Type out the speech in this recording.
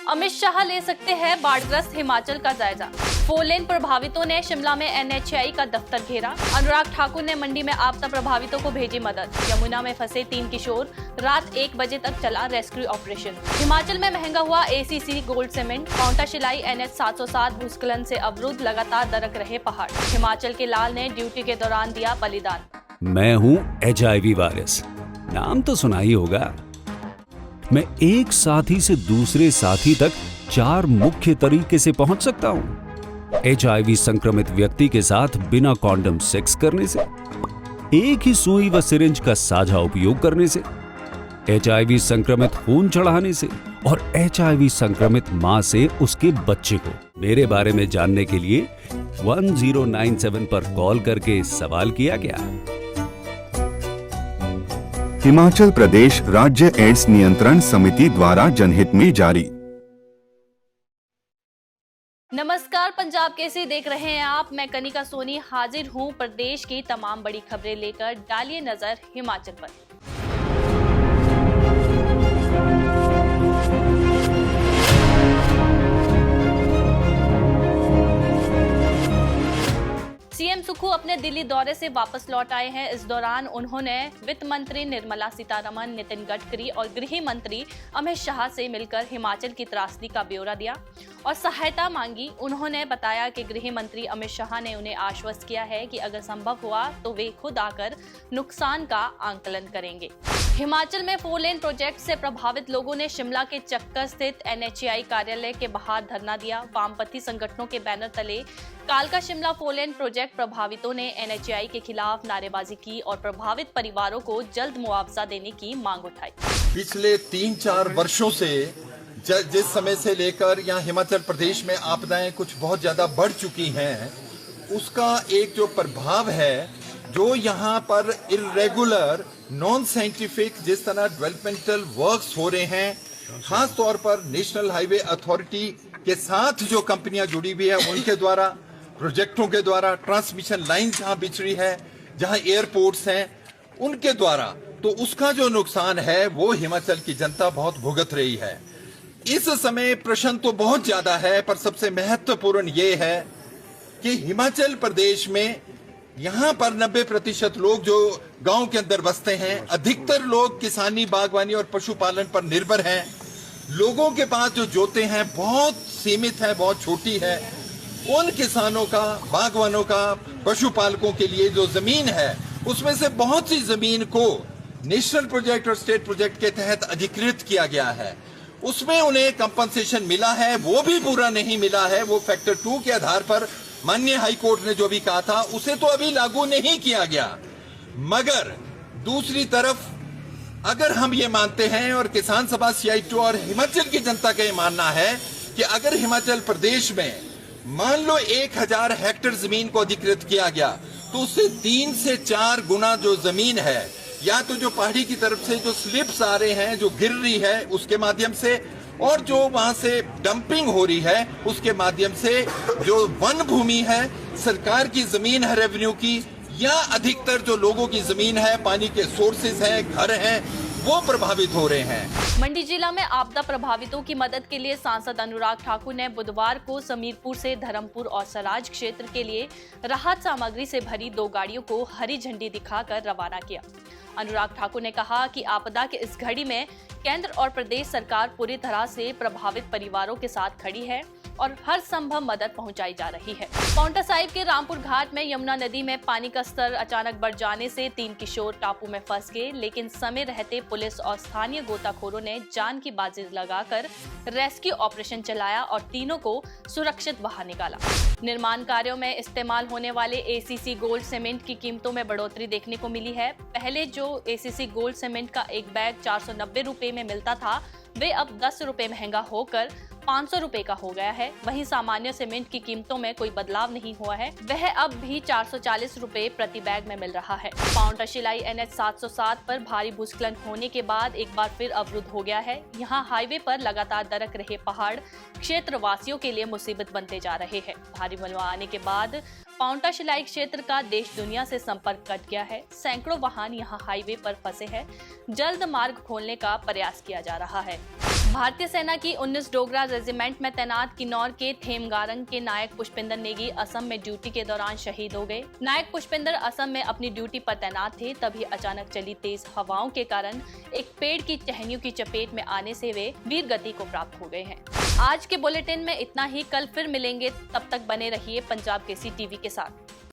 अमित शाह ले सकते हैं बाढ़ग्रस्त हिमाचल का जायजा। 4 लेन प्रभावितों ने शिमला में NHAI का दफ्तर घेरा। अनुराग ठाकुर ने मंडी में आपदा प्रभावितों को भेजी मदद। यमुना में फंसे 3 किशोर, रात 1 बजे तक चला रेस्क्यू ऑपरेशन। हिमाचल में महंगा हुआ ACC gold cement. Paonta Shillai NH 707 भूस्खलन से अवरुद्ध, लगातार दरक रहे पहाड़। हिमाचल के लाल ने ड्यूटी के दौरान दिया बलिदान। मैं हूँ HIV वायरस, नाम तो सुना ही होगा। मैं एक साथी से दूसरे साथी तक 4 मुख्य तरीके से पहुंच सकता हूं। HIV संक्रमित व्यक्ति के साथ बिना कॉन्डम सेक्स करने से, एक ही सुई व सिरिंज का साझा उपयोग करने से, HIV संक्रमित खून चढ़ाने से और HIV संक्रमित मां से उसके बच्चे को। मेरे बारे में जानने के लिए 1097 पर कॉल करके सवाल किया गया। हिमाचल प्रदेश राज्य एड्स नियंत्रण समिति द्वारा जनहित में जारी। नमस्कार, पंजाब केसरी देख रहे हैं आप। मैं कनिका सोनी हाजिर हूं प्रदेश की तमाम बड़ी खबरें लेकर। डालिए नजर हिमाचल पर। सीएम सुक्खू अपने दिल्ली दौरे से वापस लौट आए हैं। इस दौरान उन्होंने वित्त मंत्री निर्मला सीतारमण, नितिन गडकरी और गृह मंत्री अमित शाह से मिलकर हिमाचल की त्रासदी का ब्यौरा दिया और सहायता मांगी। उन्होंने बताया कि गृह मंत्री अमित शाह ने उन्हें आश्वस्त किया है कि अगर संभव हुआ तो वे खुद आकर नुकसान का आंकलन करेंगे। हिमाचल में 4 लेन प्रोजेक्ट से प्रभावित लोगों ने शिमला के चक्कर स्थित NHAI कार्यालय के बाहर धरना दिया। वामपंथी संगठनों के बैनर तले कालका शिमला 4 लेन प्रोजेक्ट प्रभावितों ने NHAI के खिलाफ नारेबाजी की और प्रभावित परिवारों को जल्द मुआवजा देने की मांग उठाई। पिछले 3-4 वर्षों से जिस समय से लेकर यहाँ हिमाचल प्रदेश में आपदाएं कुछ बहुत ज्यादा बढ़ चुकी हैं, उसका एक जो प्रभाव है, जो यहाँ पर इरेगुलर नॉन साइंटिफिक जिस तरह डेवलपमेंटल वर्क्स हो रहे हैं, खास तौर पर नेशनल हाईवे अथॉरिटी के साथ जो कंपनियां जुड़ी हुई है उनके द्वारा, प्रोजेक्टों के द्वारा, ट्रांसमिशन लाइन जहां बिछ रही है, जहां एयरपोर्ट्स हैं, उनके द्वारा, तो उसका जो नुकसान है वो हिमाचल की जनता बहुत भुगत रही है। इस समय प्रश्न तो बहुत ज्यादा है, पर सबसे महत्वपूर्ण ये है कि हिमाचल प्रदेश में यहाँ पर 90% लोग जो गांव के अंदर बसते हैं, अधिकतर लोग किसानी, बागवानी और पशुपालन पर निर्भर हैं। लोगों के पास जो जोतें हैं बहुत सीमित है, बहुत छोटी है। उन किसानों का, बागवानों का, पशुपालकों के लिए जो जमीन है, उसमें से बहुत सी जमीन को नेशनल प्रोजेक्ट और स्टेट प्रोजेक्ट के तहत अधिकृत किया गया है। उसमें उन्हें कंपनसेशन मिला है, वो भी पूरा नहीं मिला है। वो फैक्टर 2 के आधार पर माननीय हाई कोर्ट ने जो भी कहा था उसे तो अभी लागू नहीं किया गया। मगर दूसरी तरफ अगर हम ये मानते हैं, और किसान सभा CI2 और हिमाचल की जनता का ये मानना है कि अगर हिमाचल प्रदेश में मान लो 1000 हेक्टेयर जमीन को अधिकृत किया गया, तो उससे 3 से 4 गुना जो जमीन है, या तो जो पहाड़ी की तरफ से जो स्लिप्स आ रहे हैं, जो गिर रही है उसके माध्यम से, और जो वहां से डंपिंग हो रही है उसके माध्यम से, जो वन भूमि है, सरकार की जमीन है रेवेन्यू की, या अधिकतर जो लोगों की जमीन है, पानी के सोर्सेज हैं, घर हैं, वो प्रभावित हो रहे हैं। मंडी जिला में आपदा प्रभावितों की मदद के लिए सांसद अनुराग ठाकुर ने बुधवार को समीरपुर से धर्मपुर और सराज क्षेत्र के लिए राहत सामग्री से भरी 2 गाड़ियों को हरी झंडी दिखाकर रवाना किया। अनुराग ठाकुर ने कहा कि आपदा के इस घड़ी में केंद्र और प्रदेश सरकार पूरी तरह से प्रभावित परिवारों के साथ खड़ी है और हर संभव मदद पहुंचाई जा रही है। पांवटा साहिब के रामपुर घाट में यमुना नदी में पानी का स्तर अचानक बढ़ जाने से 3 किशोर टापू में फंस गए, लेकिन समय रहते पुलिस और स्थानीय गोताखोरों ने जान की बाजी लगाकर रेस्क्यू ऑपरेशन चलाया और तीनों को सुरक्षित बाहर निकाला। निर्माण कार्यों में इस्तेमाल होने वाले ACC गोल्ड सीमेंट की कीमतों में बढ़ोतरी देखने को मिली है। पहले जो ACC गोल्ड सीमेंट का एक बैग 490 रुपए में मिलता था, वे अब 10 रुपए महंगा होकर 500 रुपए का हो गया है। वहीं सामान्य सीमेंट की कीमतों में कोई बदलाव नहीं हुआ है, वह अब भी 440 रुपए प्रति बैग में मिल रहा है। पांवटा शिलाई NH 707 पर भारी भूस्खलन होने के बाद एक बार फिर अवरुद्ध हो गया है। यहाँ हाईवे पर लगातार दरक रहे पहाड़ क्षेत्र वासियों के लिए मुसीबत बनते जा रहे हैं। भारी मलबा आने के बाद पांवटा शिलाई क्षेत्र का देश दुनिया से संपर्क कट गया है। सैकड़ों वाहन यहाँ हाईवे पर फंसे हैं। जल्द मार्ग खोलने का प्रयास किया जा रहा है। भारतीय सेना की 19 डोगरा रेजिमेंट में तैनात किन्नौर के थेमगारंग के नायक पुष्पिंदर नेगी असम में ड्यूटी के दौरान शहीद हो गए। नायक पुष्पिंदर असम में अपनी ड्यूटी पर तैनात थे, तभी अचानक चली तेज हवाओं के कारण एक पेड़ की टहनियों की चपेट में आने से वे वीर गति को प्राप्त हो गए हैं। आज के बुलेटिन में इतना ही। कल फिर मिलेंगे, तब तक बने रहिए पंजाब केसरी टीवी के साथ।